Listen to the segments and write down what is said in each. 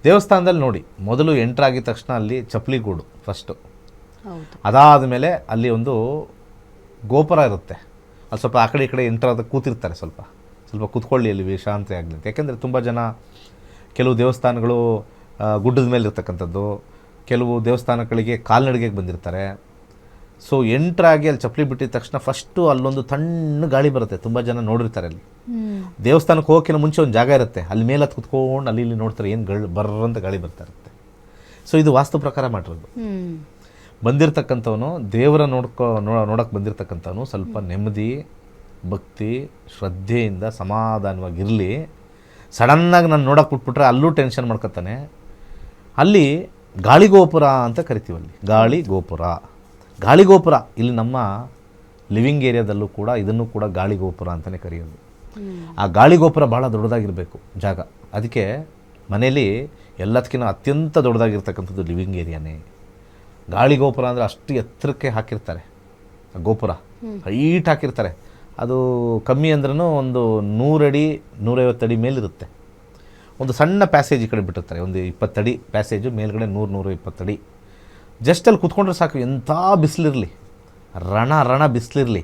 ದೇವಸ್ಥಾನದಲ್ಲಿ ನೋಡಿ, ಮೊದಲು ಎಂಟ್ರಾಗಿದ ತಕ್ಷಣ ಅಲ್ಲಿ ಚಪ್ಪಲಿ ಗೂಡು ಫಸ್ಟು. ಹೌದು. ಅದಾದ ಮೇಲೆ ಅಲ್ಲಿ ಒಂದು ಗೋಪುರ ಇರುತ್ತೆ. ಅಲ್ಲಿ ಸ್ವಲ್ಪ ಆ ಕಡೆ ಈ ಕಡೆ ಎಂಟ್ರಾದ ಕೂತಿರ್ತಾರೆ, ಸ್ವಲ್ಪ ಸ್ವಲ್ಪ ಕೂತ್ಕೊಳ್ಳಿ ಅಲ್ಲಿ ವಿಶ್ರಾಂತಿ ಆಗಲಿ ಅಂತ. ಯಾಕೆಂದರೆ ತುಂಬ ಜನ ಕೆಲವು ದೇವಸ್ಥಾನಗಳು ಗುಡ್ಡದ ಮೇಲೆ ಇರ್ತಕ್ಕಂಥದ್ದು, ಕೆಲವು ದೇವಸ್ಥಾನಗಳಿಗೆ ಕಾಲ್ನಡಿಗೆಗೆ ಬಂದಿರ್ತಾರೆ. ಸೊ ಎಂಟ್ರಾಗಿ ಅಲ್ಲಿ ಚಪ್ಪಲಿ ಬಿಟ್ಟಿದ ತಕ್ಷಣ ಫಸ್ಟು ಅಲ್ಲೊಂದು ತಣ್ಣ ಗಾಳಿ ಬರುತ್ತೆ. ತುಂಬ ಜನ ನೋಡಿರ್ತಾರೆ ಅಲ್ಲಿ. ದೇವಸ್ಥಾನಕ್ಕೆ ಹೋಗೋಕ್ಕಿಂತ ಮುಂಚೆ ಒಂದು ಜಾಗ ಇರುತ್ತೆ, ಅಲ್ಲಿ ಮೇಲೆ ಹತ್ತು ಕುತ್ಕೊಂಡು ಅಲ್ಲಿ ಇಲ್ಲಿ ನೋಡ್ತಾರೆ, ಏನು ಬರ್ರಂತ ಗಾಳಿ ಬರ್ತಾ ಇರುತ್ತೆ. ಸೊ ಇದು ವಾಸ್ತು ಪ್ರಕಾರ ಮಾಡಿರೋದು. ಬಂದಿರತಕ್ಕಂಥವನು ದೇವರ ನೋಡೋಕ್ಕೆ ಬಂದಿರತಕ್ಕಂಥವನು ಸ್ವಲ್ಪ ನೆಮ್ಮದಿ, ಭಕ್ತಿ, ಶ್ರದ್ಧೆಯಿಂದ ಸಮಾಧಾನವಾಗಿರಲಿ. ಸಡನ್ನಾಗಿ ನಾನು ನೋಡೋಕೆ ಬಿಟ್ಬಿಟ್ರೆ ಅಲ್ಲೂ ಟೆನ್ಷನ್ ಮಾಡ್ಕೊತಾನೆ. ಅಲ್ಲಿ ಗಾಳಿಗೋಪುರ ಅಂತ ಕರಿತೀವಿ. ಅಲ್ಲಿ ಗಾಳಿಗೋಪುರ ಇಲ್ಲಿ ನಮ್ಮ ಲಿವಿಂಗ್ ಏರಿಯಾದಲ್ಲೂ ಕೂಡ ಇದನ್ನು ಕೂಡ ಗಾಳಿಗೋಪುರ ಅಂತಲೇ ಕರೆಯೋದು. ಆ ಗಾಳಿಗೋಪುರ ಭಾಳ ದೊಡ್ಡದಾಗಿರಬೇಕು ಜಾಗ. ಅದಕ್ಕೆ ಮನೇಲಿ ಎಲ್ಲದಕ್ಕಿಂತ ಅತ್ಯಂತ ದೊಡ್ಡದಾಗಿರ್ತಕ್ಕಂಥದ್ದು ಲಿವಿಂಗ್ ಏರಿಯಾನೇ. ಗಾಳಿಗೋಪುರ ಅಂದರೆ ಅಷ್ಟು ಎತ್ತರಕ್ಕೆ ಹಾಕಿರ್ತಾರೆ, ಗೋಪುರ ಹೈಟ್ ಹಾಕಿರ್ತಾರೆ. ಅದು ಕಮ್ಮಿ ಅಂದ್ರೂ ಒಂದು 100 ಅಡಿ 150 ಅಡಿ ಮೇಲಿರುತ್ತೆ. ಒಂದು ಸಣ್ಣ ಪ್ಯಾಸೇಜ್ ಈ ಕಡೆ ಬಿಟ್ಟಿರ್ತಾರೆ, ಒಂದು 20 ಅಡಿ ಪ್ಯಾಸೇಜು, ಮೇಲ್ಗಡೆ 100-120 ಅಡಿ. ಜಸ್ಟ್ ಅಲ್ಲಿ ಕೂತ್ಕೊಂಡ್ರೆ ಸಾಕು, ಎಂಥ ಬಿಸಿಲಿರಲಿ, ರಣ ಬಿಸಿಲಿರಲಿ,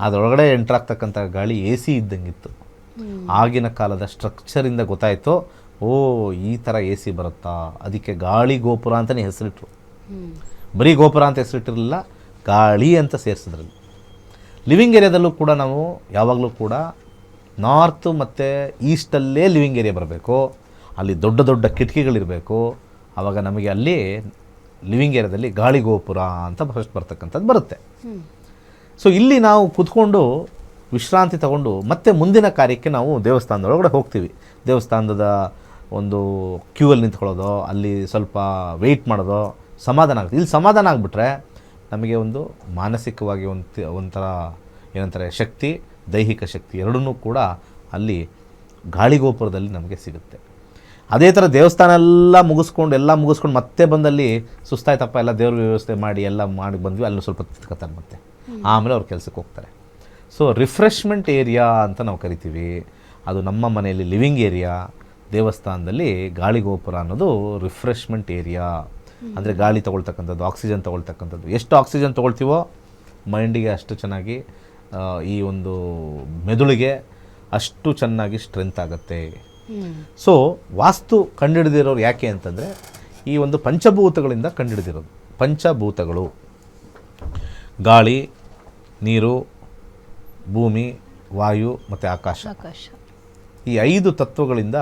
ಅದರೊಳಗಡೆ ಎಂಟ್ರಾಗ್ತಕ್ಕಂಥ ಗಾಳಿ AC ಇದ್ದಂಗಿತ್ತು. ಆಗಿನ ಕಾಲದ ಸ್ಟ್ರಕ್ಚರಿಂದ ಗೊತ್ತಾಯಿತು, ಓ ಈ ಥರ AC ಬರುತ್ತಾ, ಅದಕ್ಕೆ ಗಾಳಿ ಗೋಪುರ ಅಂತಲೇ ಹೆಸರಿಟ್ರು. ಬರೀ ಗೋಪುರ ಅಂತ ಹೆಸರಿಟ್ಟಿರಲಿಲ್ಲ, ಗಾಳಿ ಅಂತ ಸೇರಿಸಿದ್ರಲ್ಲಿ. ಲಿವಿಂಗ್ ಏರಿಯಾದಲ್ಲೂ ಕೂಡ ನಾವು ಯಾವಾಗಲೂ ಕೂಡ ನಾರ್ತು ಮತ್ತು ಈಸ್ಟಲ್ಲೇ ಲಿವಿಂಗ್ ಏರಿಯಾ ಬರಬೇಕು. ಅಲ್ಲಿ ದೊಡ್ಡ ದೊಡ್ಡ ಕಿಟಕಿಗಳಿರಬೇಕು. ಆವಾಗ ನಮಗೆ ಅಲ್ಲಿ ಲಿವಿಂಗ್ ಏರಿಯಾದಲ್ಲಿ ಗಾಳಿ ಗೋಪುರ ಅಂತ ಫಸ್ಟ್ ಬರ್ತಕ್ಕಂಥದ್ದು ಬರುತ್ತೆ. ಸೊ ಇಲ್ಲಿ ನಾವು ಕೂತ್ಕೊಂಡು ವಿಶ್ರಾಂತಿ ತಗೊಂಡು ಮತ್ತೆ ಮುಂದಿನ ಕಾರ್ಯಕ್ಕೆ ನಾವು ದೇವಸ್ಥಾನದೊಳಗಡೆ ಹೋಗ್ತೀವಿ. ದೇವಸ್ಥಾನದ ಒಂದು ಕ್ಯೂ ಅಲ್ಲಿ ನಿಂತ್ಕೊಳ್ಳೋದು, ಅಲ್ಲಿ ಸ್ವಲ್ಪ ವೆಯ್ಟ್ ಮಾಡೋದು, ಸಮಾಧಾನ ಆಗುತ್ತೆ. ಇಲ್ಲಿ ಸಮಾಧಾನ ಆಗಿಬಿಟ್ರೆ ನಮಗೆ ಒಂದು ಮಾನಸಿಕವಾಗಿ ಒಂಥರ ಏನಂತಾರೆ ಶಕ್ತಿ, ದೈಹಿಕ ಶಕ್ತಿ ಎರಡನ್ನೂ ಕೂಡ ಅಲ್ಲಿ ಗಾಳಿಗೋಪುರದಲ್ಲಿ ನಮಗೆ ಸಿಗುತ್ತೆ. ಅದೇ ಥರ ದೇವಸ್ಥಾನ ಎಲ್ಲ ಮುಗಿಸ್ಕೊಂಡು ಮತ್ತೆ ಬಂದಲ್ಲಿ ಸುಸ್ತಾಯ್ತಪ್ಪ, ಎಲ್ಲ ದೇವ್ರ ವ್ಯವಸ್ಥೆ ಮಾಡಿ ಎಲ್ಲ ಮಾಡಿ ಬಂದ್ವಿ, ಅಲ್ಲಿ ಸ್ವಲ್ಪ ತಿತ್ಕೋತಾರೆ ಮತ್ತೆ ಆಮೇಲೆ ಅವ್ರ ಕೆಲಸಕ್ಕೆ ಹೋಗ್ತಾರೆ. ಸೊ ರಿಫ್ರೆಶ್ಮೆಂಟ್ ಏರಿಯಾ ಅಂತ ನಾವು ಕರಿತೀವಿ. ಅದು ನಮ್ಮ ಮನೆಯಲ್ಲಿ ಲಿವಿಂಗ್ ಏರಿಯಾ, ದೇವಸ್ಥಾನದಲ್ಲಿ ಗಾಳಿಗೋಪುರ ಅನ್ನೋದು ರಿಫ್ರೆಶ್ಮೆಂಟ್ ಏರಿಯಾ. ಅಂದರೆ ಗಾಳಿ ತೊಗೊಳ್ತಕ್ಕಂಥದ್ದು, ಆಕ್ಸಿಜನ್ ತೊಗೊಳ್ತಕ್ಕಂಥದ್ದು. ಎಷ್ಟು ಆಕ್ಸಿಜನ್ ತೊಗೊಳ್ತೀವೋ ಮೈಂಡಿಗೆ ಅಷ್ಟು ಚೆನ್ನಾಗಿ, ಈ ಒಂದು ಮೆದುಳಿಗೆ ಅಷ್ಟು ಚೆನ್ನಾಗಿ ಸ್ಟ್ರೆಂತ್ ಆಗುತ್ತೆ. ಸೊ ವಾಸ್ತು ಕಂಡುಹಿಡಿದಿರೋರು ಯಾಕೆ ಅಂತಂದರೆ ಈ ಒಂದು ಪಂಚಭೂತಗಳಿಂದ ಕಂಡುಹಿಡಿದಿರೋದು. ಪಂಚಭೂತಗಳು ಗಾಳಿ, ನೀರು, ಭೂಮಿ, ವಾಯು ಮತ್ತು ಆಕಾಶ. ಈ 5 ತತ್ವಗಳಿಂದ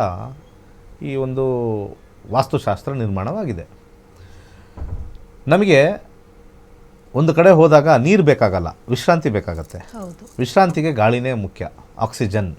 ಈ ಒಂದು ವಾಸ್ತುಶಾಸ್ತ್ರ ನಿರ್ಮಾಣವಾಗಿದೆ. ನಮಗೆ ಒಂದು ಕಡೆ ಹೋದಾಗ ನೀರು ಬೇಕಾಗಲ್ಲ, ವಿಶ್ರಾಂತಿ ಬೇಕಾಗತ್ತೆ. ವಿಶ್ರಾಂತಿಗೆ ಗಾಳಿನೇ ಮುಖ್ಯ, ಆಕ್ಸಿಜನ್.